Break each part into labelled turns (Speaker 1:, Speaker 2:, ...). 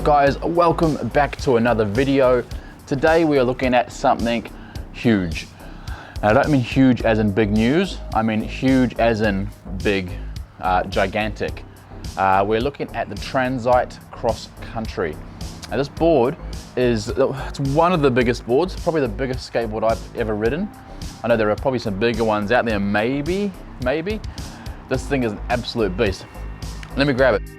Speaker 1: up guys, welcome back to another video. Today we are looking at something huge. And I don't mean huge as in big news, I mean huge as in big, gigantic. We're looking at the TRANZITE Cross Country. Now this board it's one of the biggest boards, probably the biggest skateboard I've ever ridden. I know there are probably some bigger ones out there, maybe. This thing is an absolute beast. Let me grab it.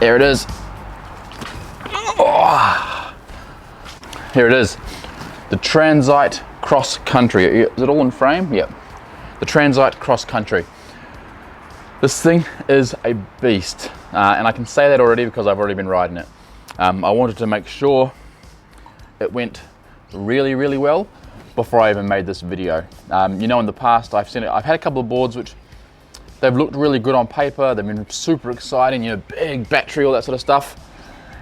Speaker 1: Here it is. Oh. Here it is. The TRANZITE Cross Country. Is it all in frame? Yep. The TRANZITE Cross Country. This thing is a beast. And I can say that already because I've already been riding it. I wanted to make sure it went really well before I even made this video. You know, in the past I've had a couple of boards which they've looked really good on paper, they've been super exciting, you know, big battery, all that sort of stuff,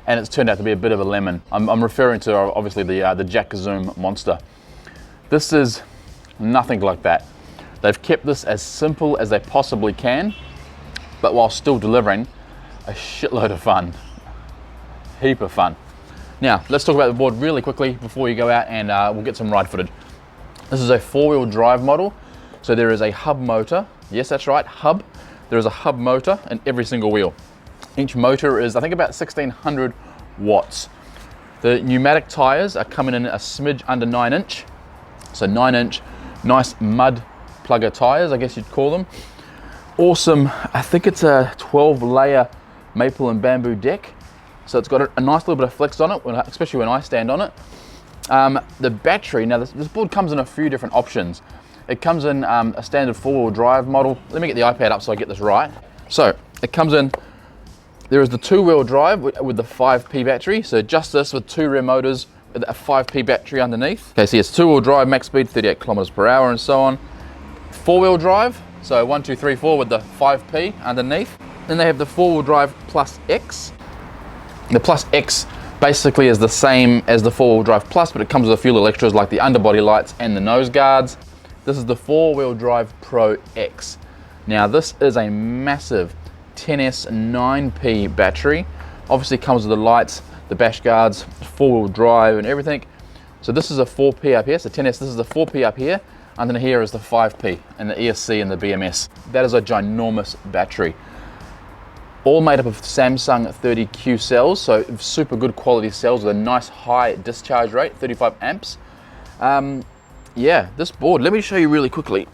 Speaker 1: and it's turned out to be a bit of a lemon. I'm referring to obviously the Jack Zoom Monster. This is nothing like that. They've kept this as simple as they possibly can, but while still delivering a shitload of fun. Heap of fun. Now, let's talk about the board really quickly before you go out and we'll get some ride footage. This is a four-wheel drive model, so there is a hub motor. Yes, that's right, hub. There is a hub motor in every single wheel. Each motor is, I think, about 1600 watts. The pneumatic tires are coming in a smidge under 9-inch. So 9-inch, nice mud plugger tires, I guess you'd call them. Awesome, I think it's a 12-layer maple and bamboo deck. So it's got a nice little bit of flex on it, especially when I stand on it. The battery, now this board comes in a few different options. It comes in a standard four-wheel drive model. Let me get the iPad up so I get this right. So it comes in, there is the two-wheel drive with the 5P battery. So just this with two rear motors with a 5P battery underneath. Okay, so it's two-wheel drive, max speed 38 kilometers per hour and so on. Four-wheel drive, so 1, 2, 3, 4 with the 5P underneath. Then they have the four-wheel drive Plus X. The Plus X basically is the same as the four-wheel drive Plus, but it comes with a few little extras like the underbody lights and the nose guards. This is the four-wheel drive Pro X. Now this is a massive 10S 9P battery. Obviously comes with the lights, the bash guards, four-wheel drive and everything. So this is a 4P up here, so 10S, this is the 4P up here, and then here is the 5P and the ESC and the BMS. That is a ginormous battery. All made up of Samsung 30Q cells, so super good quality cells with a nice high discharge rate, 35 amps. Yeah, this board, let me show you really quickly.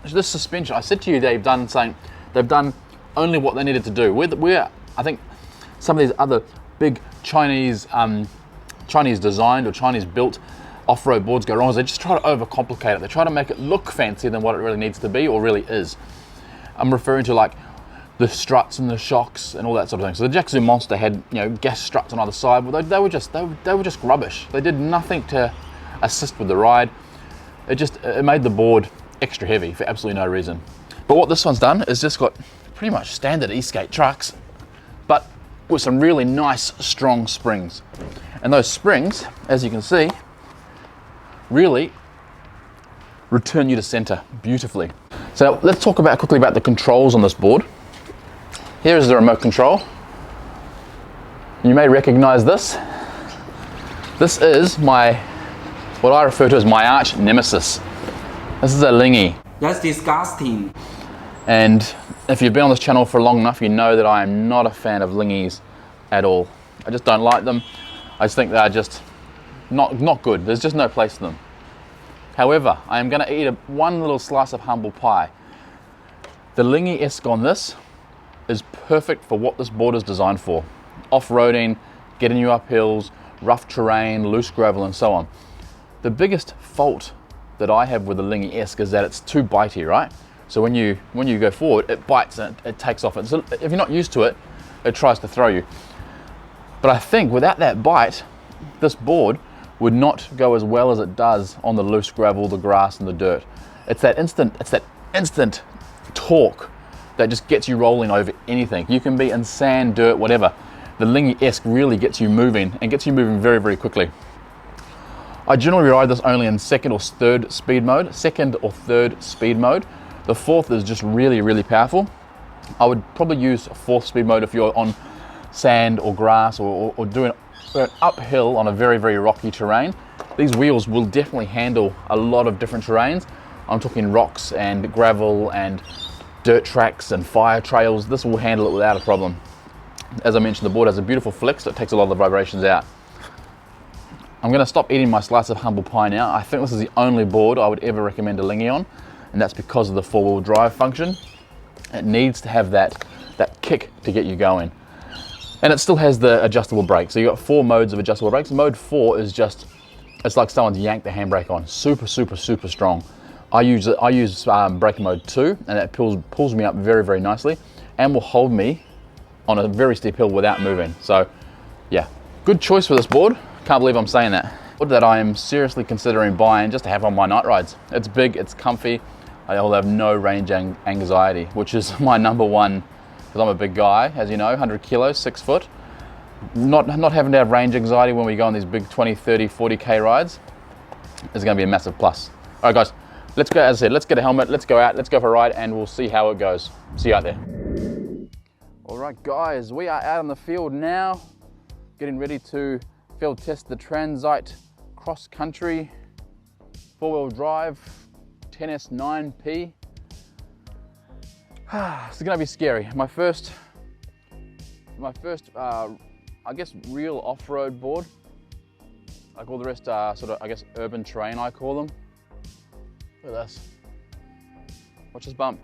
Speaker 1: This suspension, I said to you they've done only what they needed to do. Where I think some of these other big Chinese designed or Chinese built off-road boards go wrong is they just try to overcomplicate it. They try to make it look fancier than what it really needs to be or really is. I'm referring to like the struts and the shocks and all that sort of thing. So the Jack Zoom Monster had, you know, gas struts on either side, but they were just rubbish. They did nothing to assist with the ride. It made the board extra heavy for absolutely no reason. But what this one's done is just got pretty much standard e-skate trucks, but with some really nice strong springs. And those springs, as you can see, really return you to center beautifully. So let's talk quickly about the controls on this board. Here is the remote control. You may recognize this. This is what I refer to as my arch nemesis. This is a Lingy.
Speaker 2: That's disgusting.
Speaker 1: And if you've been on this channel for long enough, you know that I am not a fan of Lingys at all. I just don't like them. I just think they are just not good. There's just no place for them. However, I am going to eat one little slice of humble pie. The Lingy-esque on this is perfect for what this board is designed for. Off-roading, getting you up hills, rough terrain, loose gravel and so on. The biggest fault that I have with the Lingy-esque is that it's too bitey, right? So when you go forward, it bites and it takes off. So if you're not used to it, it tries to throw you. But I think without that bite, this board would not go as well as it does on the loose gravel, the grass and the dirt. It's that instant torque that just gets you rolling over anything. You can be in sand, dirt, whatever. The Lingy-esque really gets you moving and gets you moving very, very quickly. I generally ride this only in second or third speed mode. The fourth is just really, really powerful. I would probably use fourth speed mode if you're on sand or grass or doing an uphill on a very, very rocky terrain. These wheels will definitely handle a lot of different terrains. I'm talking rocks and gravel and dirt tracks and fire trails. This will handle it without a problem. As I mentioned, the board has a beautiful flex that takes a lot of the vibrations out. I'm going to stop eating my slice of humble pie now. I think this is the only board I would ever recommend a Lingy on, and that's because of the four-wheel drive function. It needs to have that kick to get you going. And it still has the adjustable brakes. So you've got 4 modes of adjustable brakes. Mode 4 is just, it's like someone's yanked the handbrake on. Super, super, super strong. I use brake mode 2, and it pulls me up very, very nicely and will hold me on a very steep hill without moving. So yeah, good choice for this board. Can't believe I'm saying that. Board that I am seriously considering buying just to have on my night rides. It's big, it's comfy. I will have no range anxiety, which is my number one, because I'm a big guy, as you know, 100 kilos, 6 foot. Not having to have range anxiety when we go on these big 20, 30, 40K rides is going to be a massive plus. All right, guys, let's go. As I said, let's get a helmet, let's go out, let's go for a ride, and we'll see how it goes. See you out there. All right, guys, we are out on the field now, getting ready to field test the TRANZITE Cross Country 4-wheel drive 10S9P. This is going to be scary. My first, I guess, real off-road board. Like all the rest are sort of, I guess, urban terrain, I call them. Look at this. Watch this bump.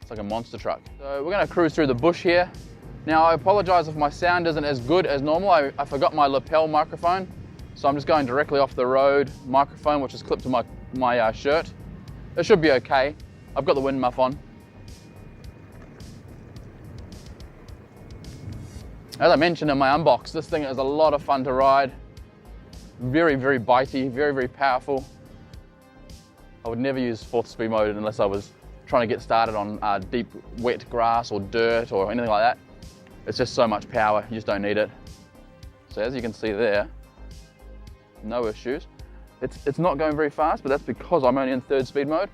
Speaker 1: It's like a monster truck. So we're going to cruise through the bush here. Now, I apologize if my sound isn't as good as normal. I forgot my lapel microphone, so I'm just going directly off the road microphone, which is clipped to my shirt. It should be okay. I've got the wind muff on. As I mentioned in my unbox, this thing is a lot of fun to ride. Very, very bitey, very, very powerful. I would never use 4th speed mode unless I was trying to get started on deep, wet grass or dirt or anything like that. It's just so much power, you just don't need it. So as you can see there, no issues. It's not going very fast, but that's because I'm only in 3rd speed mode.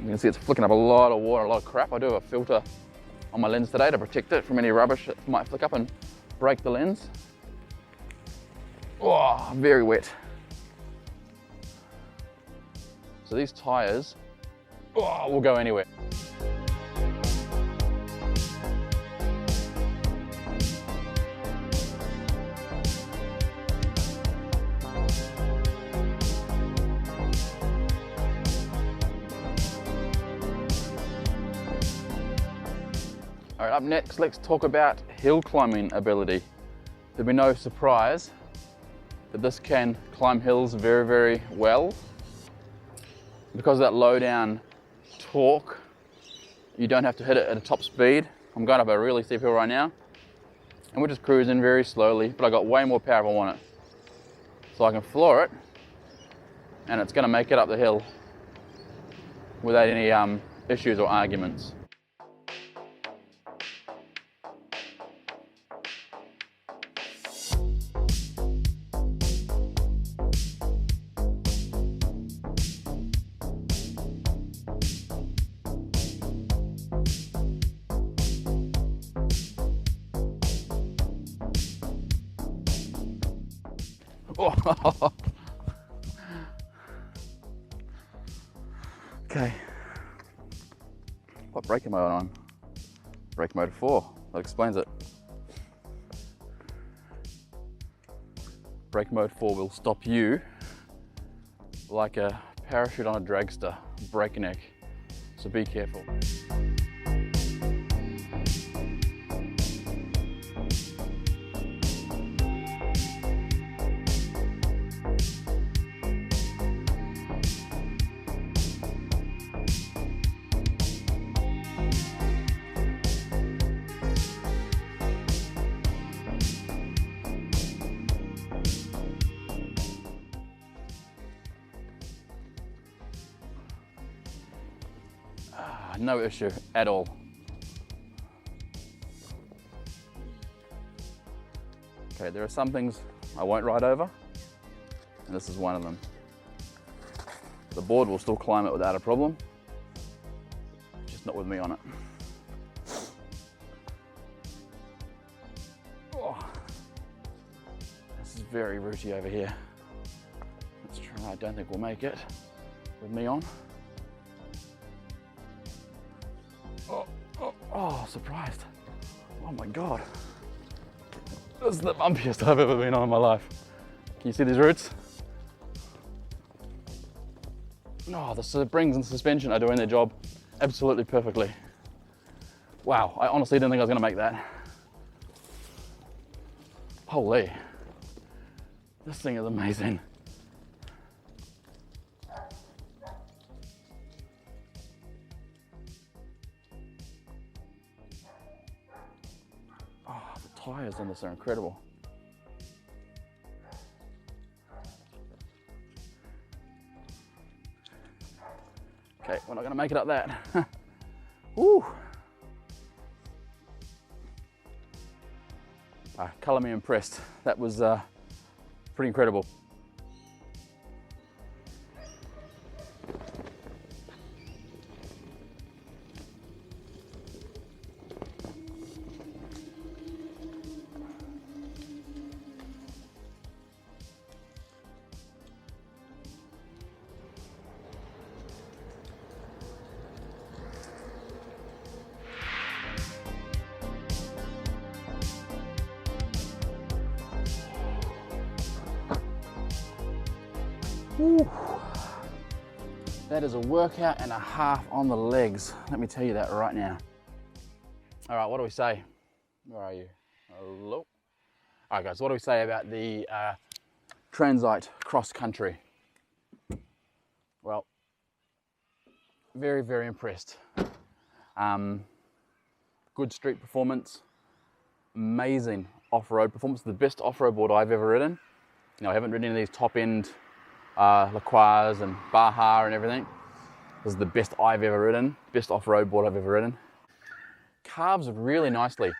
Speaker 1: You can see it's flicking up a lot of water, a lot of crap. I do have a filter on my lens today to protect it from any rubbish that might flick up and break the lens. Oh, very wet. So these tires, will go anywhere. All right, up next, let's talk about hill climbing ability. There'll be no surprise that this can climb hills very, very well. Because of that low down torque, you don't have to hit it at a top speed. I'm going up a really steep hill right now, and we're just cruising very slowly, but I got way more power if I want it. So I can floor it, and it's going to make it up the hill without any issues or arguments. Okay, what brake mode am I on? Brake mode 4, that explains it. Brake mode 4 will stop you like a parachute on a dragster, breakneck, so be careful. No issue at all. Okay, there are some things I won't ride over, and this is one of them. The board will still climb it without a problem, just not with me on it. Oh, this is very rooty over here. Let's try. I don't think we'll make it with me on. Oh, surprised. Oh my God. This is the bumpiest I've ever been on in my life. Can you see these roots? Oh, the springs and suspension are doing their job absolutely perfectly. Wow, I honestly didn't think I was gonna make that. Holy, this thing is amazing. Oh, the tires on this are incredible. Okay, we're not gonna make it up that. Woo! Colour me impressed. That was pretty incredible. Woo. That is a workout and a half on the legs. Let me tell you that right now. All right, what do we say? Where are you? Hello? All right, guys, what do we say about the TRANZITE Cross Country? Well, very, very impressed. Good street performance, amazing off-road performance, the best off-road board I've ever ridden. You know, I haven't ridden any of these top-end LaCroix and Baja and everything. This is the best I've ever ridden, best off-road board I've ever ridden. Carves really nicely.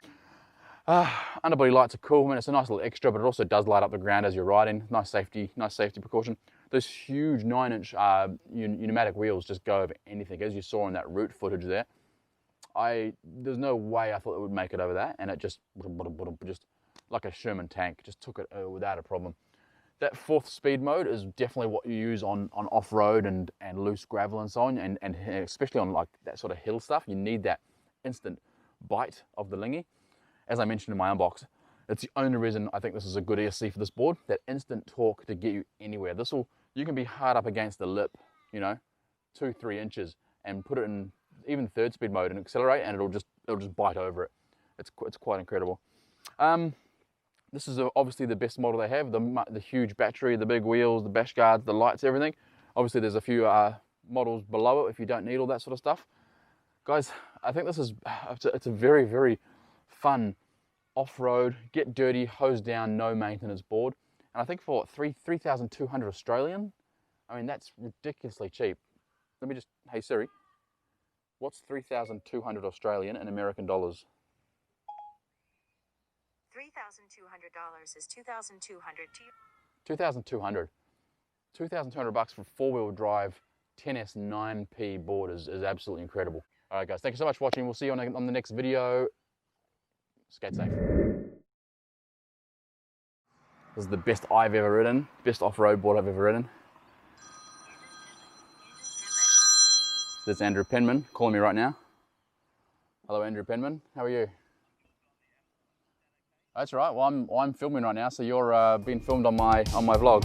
Speaker 1: Underbody lights are cool. I mean, it's a nice little extra, but it also does light up the ground as you're riding. Nice safety precaution. Those huge 9-inch pneumatic wheels just go over anything, as you saw in that route footage there. There's no way I thought it would make it over that, and it just like a Sherman tank, just took it without a problem. That 4th speed mode is definitely what you use on off-road and loose gravel and so on, and especially on like that sort of hill stuff. You need that instant bite of the lingy. As I mentioned in my unbox, it's the only reason I think this is a good ESC for this board, that instant torque to get you anywhere. You can be hard up against the lip, you know, 2-3 inches, and put it in even 3rd speed mode and accelerate, and it'll just bite over it. It's quite incredible. This is obviously the best model they have, the huge battery, the big wheels, the bash guards, the lights, everything. Obviously there's a few models below it if you don't need all that sort of stuff. Guys, I think this is, it's a very, very fun off-road, get dirty, hose down, no maintenance board. And I think for 3,200 Australian, I mean, that's ridiculously cheap. Let me just, hey Siri, what's 3,200 Australian in American dollars?
Speaker 2: $3,200 is 2,200 to you.
Speaker 1: 2,200. 2,200 bucks for 4-wheel drive 10S 9P board is absolutely incredible. All right, guys, thank you so much for watching. We'll see you on the next video. Skate safe. This is the best I've ever ridden, best off-road board I've ever ridden. This is Andrew Penman calling me right now. Hello, Andrew Penman. How are you? That's right. Well, I'm filming right now, so you're being filmed on my vlog.